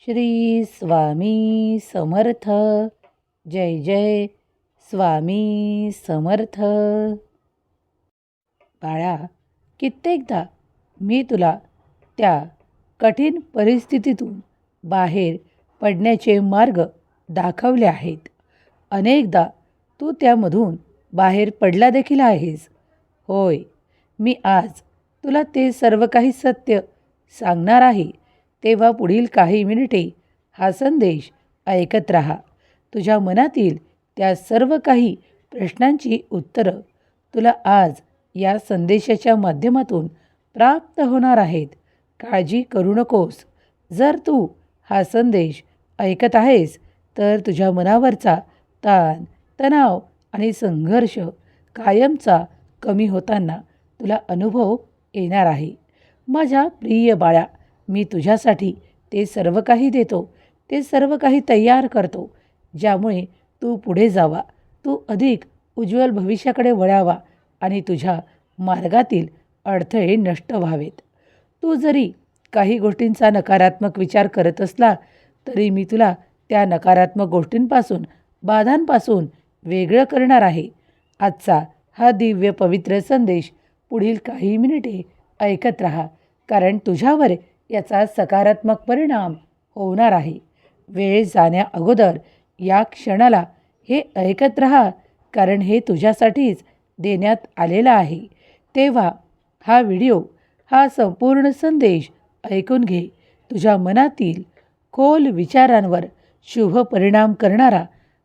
श्री स्वामी समर्थ. जय जय स्वामी समर्थ. बाळा, कित्येकदा मी तुला त्या कठीण परिस्थितीतून बाहेर पडण्याचे मार्ग दाखवले आहेत. अनेकदा तू त्यामधून बाहेर पडला देखील आहेस. होय, मी आज तुला ते सर्व काही सत्य सांगणार आहे. तेव्हा पुढील काही मिनिटे हा संदेश ऐकत राहा. तुझ्या मनातील त्या सर्व काही प्रश्नांची उत्तरं तुला आज या संदेशाच्या माध्यमातून प्राप्त होणार आहेत. काळजी करू नकोस. जर तू हा संदेश ऐकत आहेस तर तुझ्या मनावरचा ताण, तणाव आणि संघर्ष कायमचा कमी होताना तुला अनुभव येणार आहे. माझ्या प्रिय बाळा, मी तुझ्यासाठी ते सर्व काही देतो, ते सर्व काही तयार करतो, ज्यामुळे तू पुढे जावा, तू अधिक उज्ज्वल भविष्याकडे वळावा आणि तुझ्या मार्गातील अडथळे नष्ट व्हावेत. तू जरी काही गोष्टींचा नकारात्मक विचार करत असला तरी मी तुला त्या नकारात्मक गोष्टींपासून, बाधांपासून वेगळं करणार आहे. आजचा हा दिव्य पवित्र संदेश पुढील काही मिनिटे ऐकत राहा, कारण तुझ्यावर याचा सकारात्मक परिणाम होणार आहे. वेळ जाण्या अगोदर या क्षणाला हे ऐकत राहा, कारण हे तुझ्यासाठीच देण्यात आलेला आहे. तेव्हा हा व्हिडिओ, हा संपूर्ण संदेश ऐकून घे. तुझ्या मनातील खोल विचारांवर शुभ परिणाम करणारा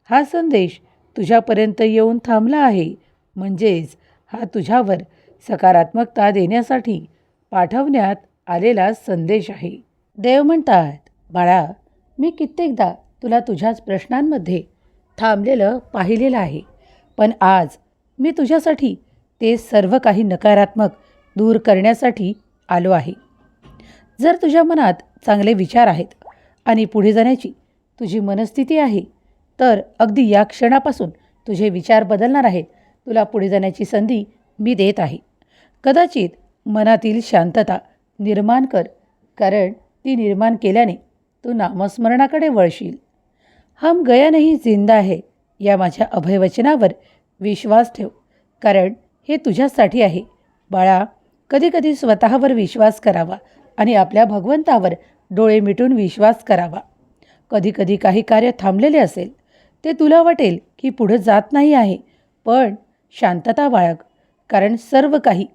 हा संदेश तुझ्यापर्यंत येऊन थांबला आहे. म्हणजेच हा तुझ्यावर सकारात्मकता देण्यासाठी पाठवण्यात आलेला संदेश आहे. देव म्हणतात, बाळा, मी कित्येकदा तुला तुझ्याच प्रश्नांमध्ये थांबलेलं पाहिलेलं आहे, पण आज मी तुझ्यासाठी ते सर्व काही नकारात्मक दूर करण्यासाठी आलो आहे. जर तुझ्या मनात चांगले विचार आहेत आणि पुढे जाण्याची तुझी मनस्थिती आहे, तर अगदी या क्षणापासून तुझे विचार बदलणार आहेत. तुला पुढे जाण्याची संधी मी देत आहे. कदाचित मनातील शांतता निर्माण कर, कारण ती निर्माण केल्याने तू नामस्मरणाकडे वळशील. हम गया नहीं जिंदा है या माझ्या अभयवचनावर विश्वास ठेव, कारण हे तुझ्यासाठी आहे. बाळा, कधीकधी स्वतःवर विश्वास करावा आणि आपल्या भगवंतावर डोळे मिटून विश्वास करावा. कधीकधी काही कार्य थांबलेले असेल, ते तुला वाटेल की पुढे जात नाही आहे, पण शांतता बाळग, कारण सर्व काही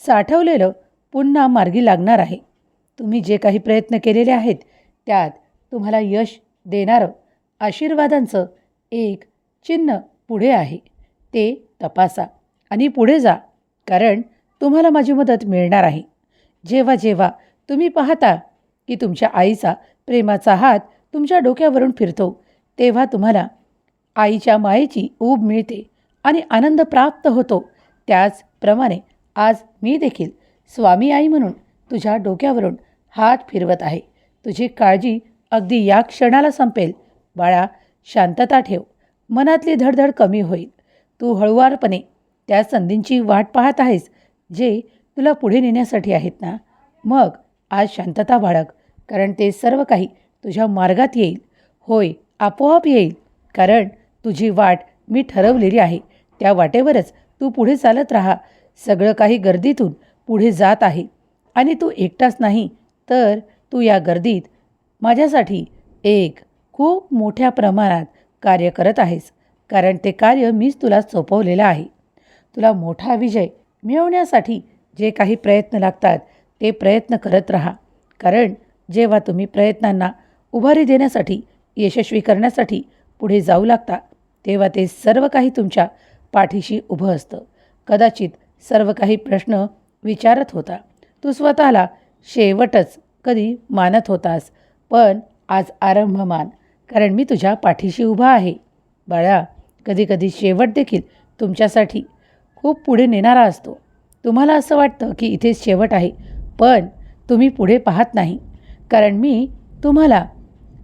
साठवलेलं पुन्हा मार्गी लागणार आहे. तुम्ही जे काही प्रयत्न केलेले आहेत त्यात तुम्हाला यश देणारं आशीर्वादांचं एक चिन्ह पुढे आहे. ते तपासा आणि पुढे जा, कारण तुम्हाला माझी मदत मिळणार आहे. जेव्हा जेव्हा तुम्ही पाहता की तुमच्या आईचा प्रेमाचा हात तुमच्या डोक्यावरून फिरतो, तेव्हा तुम्हाला आईच्या मायेची ऊब मिळते आणि आनंद प्राप्त होतो. त्याचप्रमाणे आज मी देखील स्वामी आई म्हणून तुझ्या डोक्यावरून हात फिरवत आहे. तुझी काळजी अगदी या क्षणाला संपेल. बाळा, शांतता ठेव. मनातली धडधड कमी होईल. तू हळुवारपणे त्या संधींची वाट पाहत आहेस, जे तुला पुढे नेण्यासाठी आहेत ना. मग आज शांतता बाळग, कारण ते सर्व काही तुझ्या मार्गात येईल. होय, आपोआप येईल, कारण तुझी वाट मी ठरवलेली आहे. त्या वाटेवरच तू पुढे चालत राहा. सगळं काही गर्दीतून पुढे जात आहे आणि तू एकटाच नाही, तर तू या गर्दीत माझ्यासाठी एक खूप मोठ्या प्रमाणात कार्य करत आहेस, कारण ते कार्य मीच तुला सोपवलेलं आहे. तुला मोठा विजय मिळवण्यासाठी जे काही प्रयत्न लागतात ते प्रयत्न करत राहा, कारण जेव्हा तुम्ही प्रयत्नांना उभारी देण्यासाठी, यशस्वी करण्यासाठी पुढे जाऊ लागता, तेव्हा ते सर्व काही तुमच्या पाठीशी उभं असतं. कदाचित सर्व काही प्रश्न विचारत होता, तू स्वतःला शेवटच कधी मानत होतास, पण आज आरंभ मान, कारण मी तुझ्या पाठीशी उभा आहे. बाळा, कधीकधी शेवट देखील तुमच्यासाठी खूप पुढे नेणारा असतो. तुम्हाला असं वाटतं की इथेच शेवट आहे, पण तुम्ही पुढे पाहत नाही, कारण मी तुम्हाला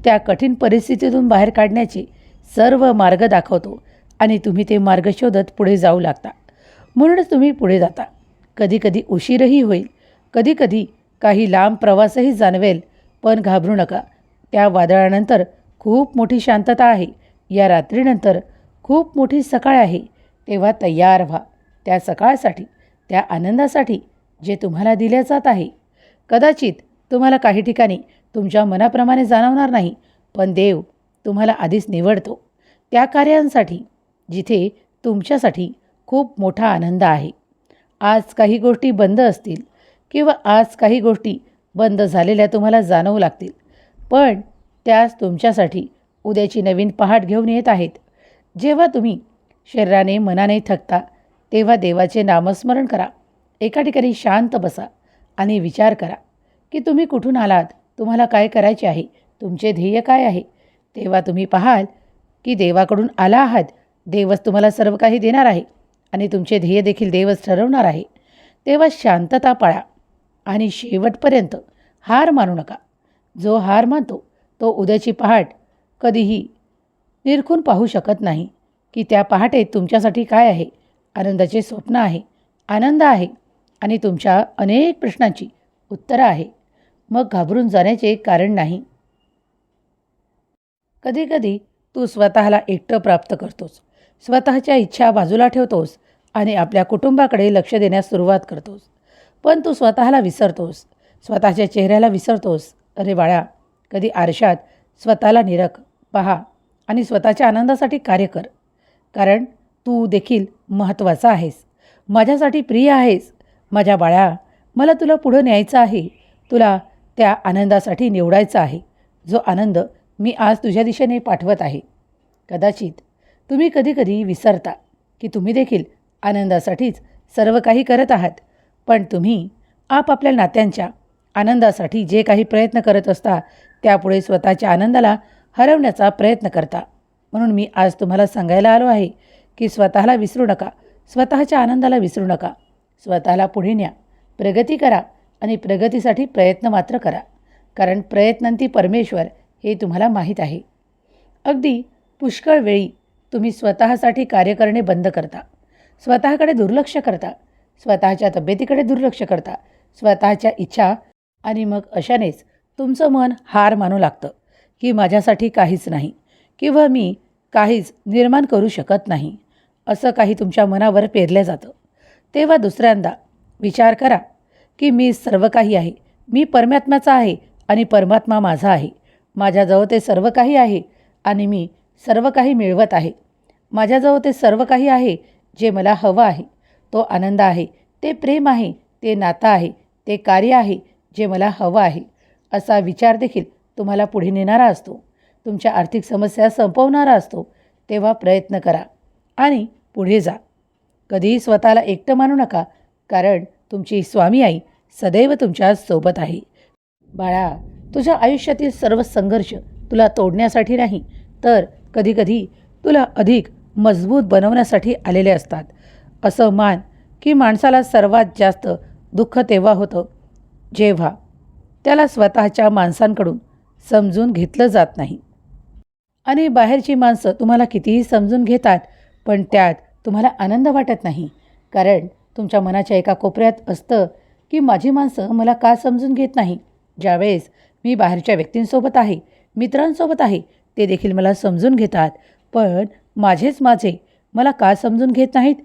त्या कठीण परिस्थितीतून बाहेर काढण्याचे सर्व मार्ग दाखवतो आणि तुम्ही ते मार्ग शोधत पुढे जाऊ लागता. म्हणूनच तुम्ही पुढे जाता. कधीकधी उशीरही होईल, कधीकधी काही लांब प्रवासही जाणवेल, पण घाबरू नका. त्या वादळानंतर खूप मोठी शांतता आहे. या रात्रीनंतर खूप मोठी सकाळ आहे. तेव्हा तयार व्हा त्या सकाळसाठी, त्या आनंदासाठी जे तुम्हाला दिले जात आहे. कदाचित तुम्हाला काही ठिकाणी तुमच्या मनाप्रमाणे जाणवणार नाही, पण देव तुम्हाला आधीच निवडतो त्या कार्यांसाठी जिथे तुमच्यासाठी खूप मोठा आनंद आहे. आज काही गोष्टी बंद असतील किंवा आज काही गोष्टी बंद झालेल्या तुम्हाला जाणवू लागतील, पण त्याच तुमच्यासाठी उद्याची नवीन पहाट घेऊन येत आहेत. जेव्हा तुम्ही शरीराने मनाने थकता तेव्हा देवाचे नामस्मरण करा. एका ठिकाणी शांत बसा आणि विचार करा की तुम्ही कुठून आलात, तुम्हाला काय करायचे आहे, तुमचे ध्येय काय आहे. तेव्हा तुम्ही पाहाल की देवाकडून आला आहात. देवच तुम्हाला सर्व काही देणार आहे आणि तुमचे ध्येय देखील देवच ठरवणार आहे. तेव्हा शांतता पाळा आणि शेवटपर्यंत हार मानू नका. जो हार मानतो तो उद्याची पहाट कधीही निरखून पाहू शकत नाही की त्या पहाटेत तुमच्यासाठी काय आहे. आनंदाचे स्वप्न आहे, आनंद आहे आणि तुमच्या अनेक प्रश्नांची उत्तरं आहे. मग घाबरून जाण्याचे कारण नाही. कधीकधी तू स्वतःला एकटं प्राप्त करतोस, स्वतःच्या इच्छा बाजूला ठेवतोस आणि आपल्या कुटुंबाकडे लक्ष देण्यास सुरुवात करतोस. पण तू स्वतःला विसरतोस, स्वतःच्या चेहऱ्याला विसरतोस. अरे बाळा, कधी आरशात स्वतःला निरख, पहा आणि स्वतःच्या आनंदासाठी कार्य कर. कारण तू देखील महत्त्वाचा आहेस, माझ्यासाठी प्रिय आहेस. माझ्या बाळा, मला तुला पुढं न्यायचं आहे, तुला त्या आनंदासाठी निवडायचं आहे, जो आनंद मी आज तुझ्या दिशेने पाठवत आहे. कदाचित तुम्ही कधीकधी विसरता की तुम्ही देखील आनंदासाठीच सर्व काही करत आहात, पण तुम्ही आपापल्या नात्यांच्या आनंदासाठी जे काही प्रयत्न करत असता त्यापुढे स्वतःच्या आनंदाला हरवण्याचा प्रयत्न करता. म्हणून मी आज तुम्हाला सांगायला आलो आहे की स्वतःला विसरू नका, स्वतःच्या आनंदाला विसरू नका. स्वतःला पुढे न्या, प्रगती करा आणि प्रगतीसाठी प्रयत्न मात्र करा. कारण प्रयत्नांती परमेश्वर हे तुम्हाला माहीत आहे. अगदी पुष्कळ वेळी तुम्ही स्वतःसाठी कार्य करणे बंद करता, स्वतःकडे दुर्लक्ष करता, स्वतःच्या तब्येतीकडे दुर्लक्ष करता, स्वतःच्या इच्छा, आणि मग अशानेच तुमचं मन हार मानू लागतं की माझ्यासाठी काहीच नाही किंवा मी काहीच निर्माण करू शकत नाही, असं काही तुमच्या मनावर पेरलं जातं. तेव्हा दुसऱ्यांदा विचार करा की मी सर्व काही आहे, मी परमात्म्याचा आहे आणि परमात्मा माझा आहे. माझ्याजवळ ते सर्व काही आहे आणि मी सर्व काही मिळवत आहे. माझ्याजवळ ते सर्व काही आहे जे मला हवं आहे. तो आनंद आहे, ते प्रेम आहे, ते नातं आहे, ते कार्य आहे जे मला हवं आहे. असा विचार देखील तुम्हाला पुढे नेणारा असतो, तुमच्या आर्थिक समस्या संपवणारा असतो. तेव्हा प्रयत्न करा आणि पुढे जा. कधीही स्वतःला एकटं मानू नका, कारण तुमची स्वामी आई सदैव तुमच्या सोबत आहे. बाळा, तुझ्या आयुष्यातील सर्व संघर्ष तुला तोडण्यासाठी नाही, तर कधीकधी तुला अधिक मजबूत बनवण्यासाठी आलेले असतात. असं मान की माणसाला सर्वात जास्त दुःख तेव्हा होतं जेव्हा त्याला स्वतःच्या माणसांकडून समजून घेतलं जात नाही. आणि बाहेरची माणसं तुम्हाला कितीही समजून घेतात, पण त्यात तुम्हाला आनंद वाटत नाही. कारण तुमच्या मनाच्या एका कोपऱ्यात असतं की माझी माणसं मला का समजून घेत नाही. ज्यावेळेस मी बाहेरच्या व्यक्तींसोबत आहे, मित्रांसोबत आहे, ते देखील मला समजून घेतात, पण माझे मला का समजून घेत नाहीत,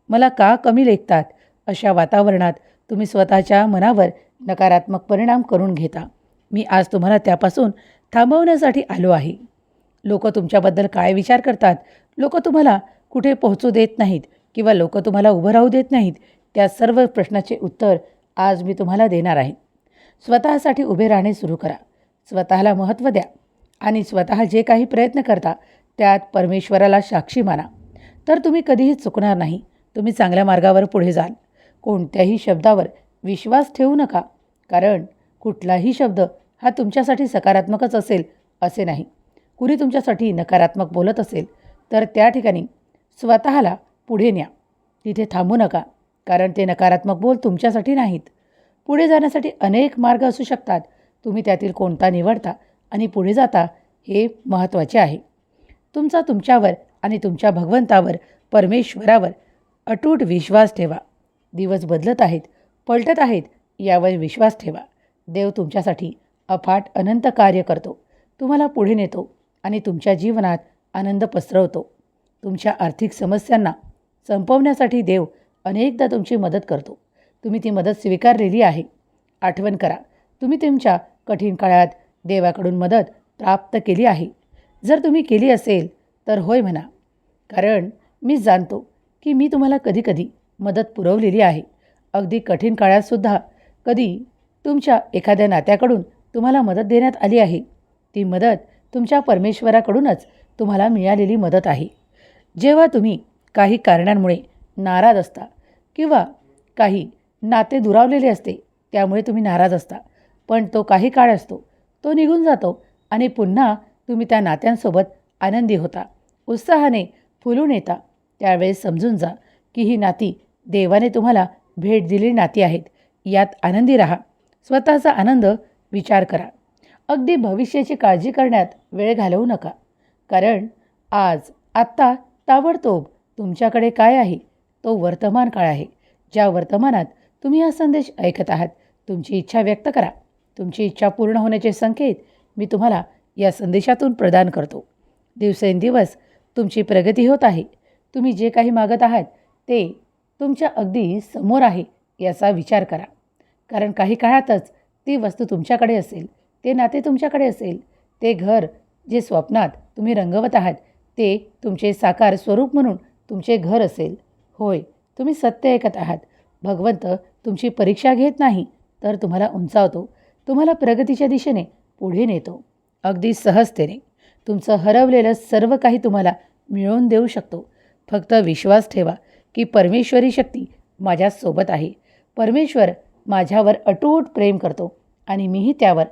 मला का कमी लेखतात. अशा वातावरणात तुम्ही स्वतःच्या मनावर नकारात्मक परिणाम करून घेता. मी आज तुम्हाला त्यापासून थांबवण्यासाठी आलो आहे. लोक तुमच्याबद्दल काय विचार करतात, लोक तुम्हाला कुठे पोहोचू देत नाहीत किंवा लोक तुम्हाला उभं राहू देत नाहीत, त्या सर्व प्रश्नाचे उत्तर आज मी तुम्हाला देणार आहे. स्वतःसाठी उभे राहणे सुरू करा, स्वतःला महत्त्व द्या आणि स्वतः जे काही प्रयत्न करता त्यात परमेश्वराला साक्षी माना, तर तुम्ही कधीही चुकणार नाही. तुम्ही चांगल्या मार्गावर पुढे जाल. कोणत्याही शब्दावर विश्वास ठेवू नका, कारण कुठलाही शब्द हा तुमच्यासाठी सकारात्मकच असेल असे नाही. कुणी तुमच्यासाठी नकारात्मक बोलत असेल तर त्या ठिकाणी स्वतःला पुढे न्या, तिथे थांबू नका, कारण ते नकारात्मक बोल तुमच्यासाठी नाहीत. पुढे जाण्यासाठी अनेक मार्ग असू शकतात, तुम्ही त्यातील कोणता निवडता आणि पुढे जाता हे महत्त्वाचे आहे. तुमचा तुमच्यावर आणि तुमच्या भगवंतावर, परमेश्वरावर अटूट विश्वास ठेवा. दिवस बदलत आहेत, पलटत आहेत, यावर विश्वास ठेवा. देव तुमच्यासाठी अफाट अनंत कार्य करतो. तुम्हाला पुढे नेतो आणि तुमच्या जीवनात आनंद पसरवतो. तुमच्या आर्थिक समस्यांना संपवण्यासाठी देव अनेकदा तुमची मदत करतो. तुम्ही ती मदत स्वीकारलेली आहे. आठवण करा, तुम्ही तुमच्या कठीण काळात देवाकडून मदत प्राप्त केली आहे. जर तुम्ही केली असेल तर होय म्हणा, कारण मी जाणतो की मी तुम्हाला कधीकधी मदत पुरवलेली आहे. अगदी कठीण काळातसुद्धा कधी तुमच्या एखाद्या नात्याकडून तुम्हाला मदत देण्यात आली आहे. ती मदत तुमच्या परमेश्वराकडूनच तुम्हाला मिळालेली मदत आहे. जेव्हा तुम्ही काही कारणांमुळे नाराज असता किंवा काही नाते दुरावलेले असते त्यामुळे तुम्ही नाराज असता, पण तो काही काळ असतो, तो निघून जातो आणि पुन्हा तुम्ही त्या नात्यांसोबत आनंदी होता, उत्साहाने फुलून येता. त्यावेळेस समजून जा की ही नाती देवाने तुम्हाला भेट दिलेली नाती आहेत. यात आनंदी राहा. स्वतःचा आनंद विचार करा. अगदी भविष्याची काळजी करण्यात वेळ घालवू नका, कारण आत्ता ताबडतोब तुमच्याकडे काय आहे तो वर्तमान काळ आहे. ज्या वर्तमानात तुम्ही हा संदेश ऐकत आहात, तुमची इच्छा व्यक्त करा. तुमची इच्छा पूर्ण होण्याचे संकेत मी तुम्हाला या संदेशातून प्रदान करतो. दिवसेंदिवस तुमची प्रगती होत आहे. तुम्ही जे काही मागत आहात ते तुमच्या अगदी समोर आहे याचा विचार करा, कारण काही काळातच ती वस्तू तुमच्याकडे असेल, ते नाते तुमच्याकडे असेल, ते घर जे स्वप्नात तुम्ही रंगवत आहात ते तुमचे साकार स्वरूप म्हणून तुमचे घर असेल. होय, तुम्ही सत्य ऐकत आहात. भगवंत तुमची परीक्षा घेत नाही, तर तुम्हाला उंचावतो, तुम्हाला प्रगतीच्या दिशेने पुढे नेतो. अगदी सहजतेने तुमचं हरवलेलं सर्व काही तुम्हाला मिळवून देऊ शकतो. फक्त विश्वास ठेवा की परमेश्वरी शक्ती माझ्यासोबत आहे. परमेश्वर माझ्यावर अटूट प्रेम करतो आणि मीही त्यावर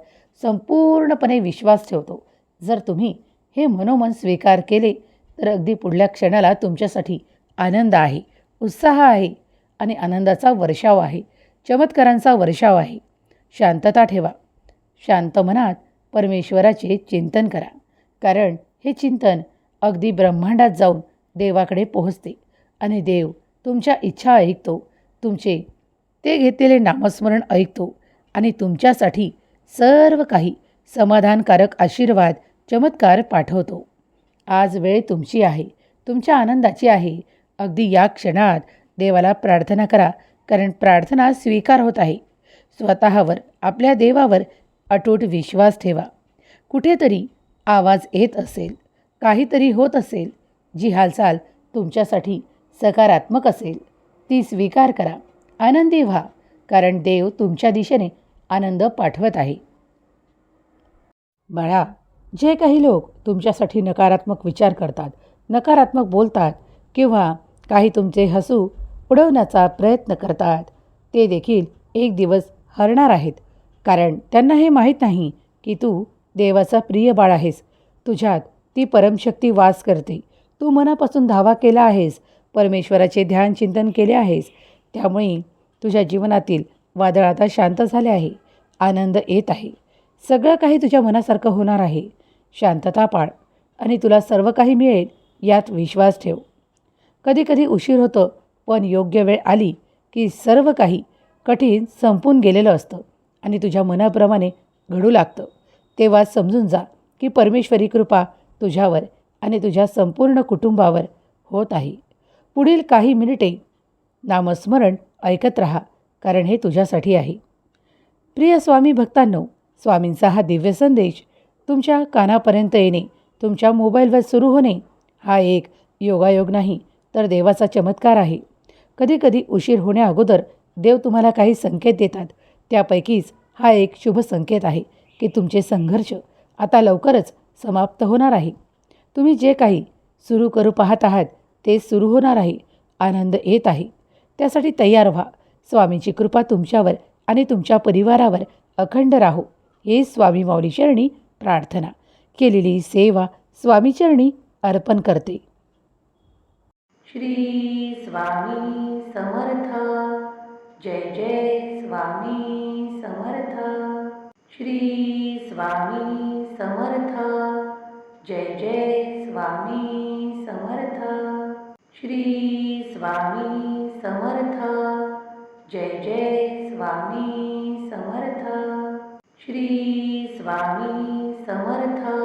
संपूर्णपणे विश्वास ठेवतो. जर तुम्ही हे मनोमन स्वीकार केले तर अगदी पुढल्या क्षणाला तुमच्यासाठी आनंद आहे, उत्साह आहे आणि आनंदाचा वर्षाव आहे, चमत्कारांचा वर्षाव आहे. शांतता ठेवा. शांत मनात परमेश्वराचे चिंतन करा, कारण हे चिंतन अगदी ब्रह्मांडात जाऊन देवाकडे पोहोचते आणि देव तुमच्या इच्छा ऐकतो. तुमचे ते घेतलेले नामस्मरण ऐकतो आणि तुमच्यासाठी सर्व काही समाधानकारक आशीर्वाद, चमत्कार पाठवतो. आज वेळ तुमची आहे, तुमच्या आनंदाची आहे. अगदी या क्षणात देवाला प्रार्थना करा, कारण प्रार्थना स्वीकार होत आहे. स्वतःवर, आपल्या देवावर अटूट विश्वास ठेवा. कुठेतरी आवाज येत असेल, काहीतरी होत असेल, जी हालचाल तुमच्यासाठी सकारात्मक असेल, ती स्वीकार करा. आनंदी व्हा, कारण देव तुमच्या दिशेने आनंद पाठवत आहे. बाळा, जे काही लोक तुमच्यासाठी नकारात्मक विचार करतात, नकारात्मक बोलतात किंवा काही तुमचे हसू उडवण्याचा प्रयत्न करतात, ते देखील एक दिवस हरणार आहेत, कारण त्यांना हे माहीत नाही की तू देवाचा प्रिय बाळ आहेस. तुझ्यात ती परमशक्ती वास करते. तू मनापासून धावा केला आहेस, परमेश्वराचे ध्यान चिंतन केले आहेस. त्यामुळे तुझ्या जीवनातील वादळ आता शांत झाले आहे. आनंद येत आहे. सगळं काही तुझ्या मनासारखं होणार आहे. शांतता पाळ आणि तुला सर्व काही मिळेल यात विश्वास ठेव. कधीकधी उशीर होतं, पण योग्य वेळ आली की सर्व काही कठीण संपून गेलेलं असतं आणि तुझ्या मनाप्रमाणे घडू लागतं. तेव्हा समजून जा की परमेश्वरी कृपा तुझ्यावर आणि तुझ्या संपूर्ण कुटुंबावर होत आहे. पुढील काही मिनिटे नामस्मरण ऐकत राहा, कारण हे तुझ्यासाठी आहे. प्रिय स्वामी भक्तांनो, स्वामींचा हा दिव्य संदेश तुमच्या कानापर्यंत येणे, तुमच्या मोबाईलवर सुरू होणे हा एक योगायोग नाही, तर देवाचा चमत्कार आहे. कधीकधी उशीर होण्याअगोदर देव तुम्हाला काही संकेत देतात. त्यापैकीच हा एक शुभ संकेत आहे की तुमचे संघर्ष आता लवकरच समाप्त होणार आहे. तुम्ही जे काही सुरू करू पाहत आहात ते सुरू होणार आहे. आनंद येत आहे, त्यासाठी तयार व्हा. स्वामींची कृपा तुमच्यावर आणि तुमच्या परिवारावर अखंड राहो. हे स्वामी माऊली चरणी प्रार्थना. केलेली सेवा स्वामी चरणी अर्पण करते. श्री स्वामी समर्थ. जय जय स्वामी समर्थ. श्री स्वामी समर्थ. जय जय स्वामी समर्थ. श्री स्वामी समर्थ. जय जय स्वामी समर्थ. श्री स्वामी समर्थ.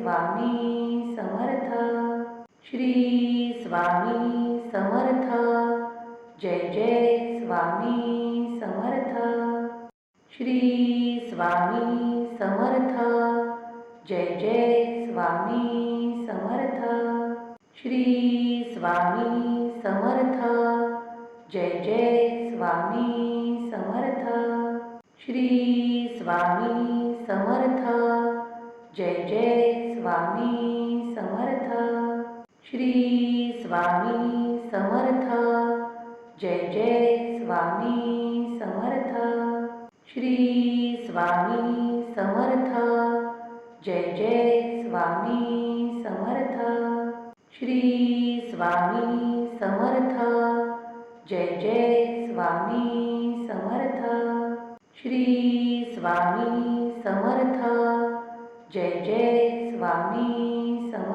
स्वामी समर्थ. श्री स्वामी समर्थ. जय जय स्वामी समर्थ. श्री स्वामी समर्थ. जय जय स्वामी समर्थ. श्री स्वामी समर्थ. जय जय स्वामी समर्थ. श्री स्वामी समर्थ. जय जय स्वामी समर्थ. श्री स्वामी समर्थ. जय जय स्वामी समर्थ. श्री स्वामी समर्थ. जय जय स्वामी समर्थ. श्री स्वामी समर्थ. जय जय स्वामी समर्थ. श्री स्वामी समर्थ. जय जय स्वामी समर्थ.